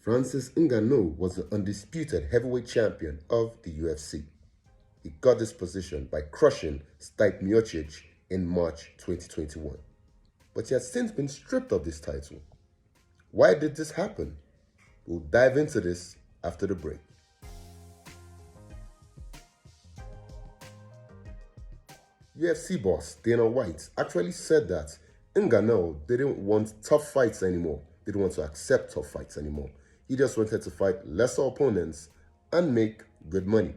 Francis Ngannou was the undisputed heavyweight champion of the UFC. He got this position by crushing Stipe Miocic in March 2021. But he has since been stripped of this title. Why did this happen? We'll dive into this after the break. UFC boss Dana White actually said that Ngannou didn't want tough fights anymore. Didn't want to accept tough fights anymore. He just wanted to fight lesser opponents and make good money.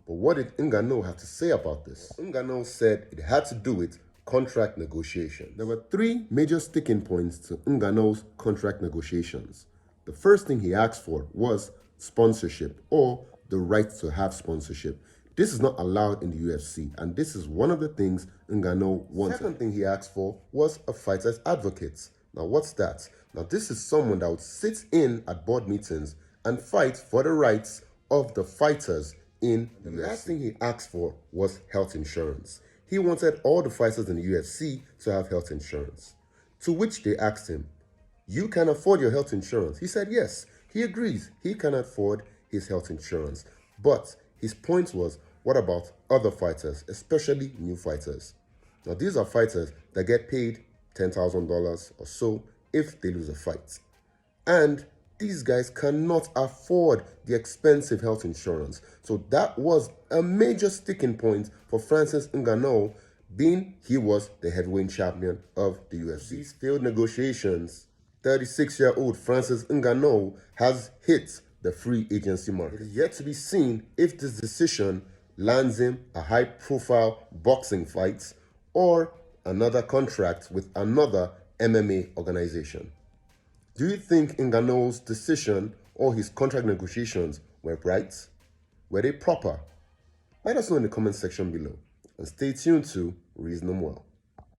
But what did Ngannou have to say about this? Ngannou said it had to do with contract negotiation. There were three major sticking points to Ngannou's contract negotiations. The first thing he asked for was sponsorship, or the right to have sponsorship. This is not allowed in the UFC, and this is one of the things Ngannou wanted. The second thing he asked for was a fighter's advocate. Now, what's that? Now, this is someone that would sit in at board meetings and fight for the rights of the fighters in the UFC. The last thing he asked for was health insurance. He wanted all the fighters in the UFC to have health insurance. To which they asked him, "You can afford your health insurance?" He said yes. He agrees he can afford his health insurance. But his point was, what about other fighters, especially new fighters? Now, these are fighters that get paid $10,000 or so if they lose a fight. And these guys cannot afford the expensive health insurance. So that was a major sticking point for Francis Ngannou, being he was the heavyweight champion of the UFC. These failed negotiations, 36-year-old Francis Ngannou has hit the free agency market. It is yet to be seen if this decision lands him a high-profile boxing fight or another contract with another MMA organization. Do you think Ngannou's decision or his contract negotiations were right? Were they proper? Let us know in the comment section below, and stay tuned to Reason 'em Well.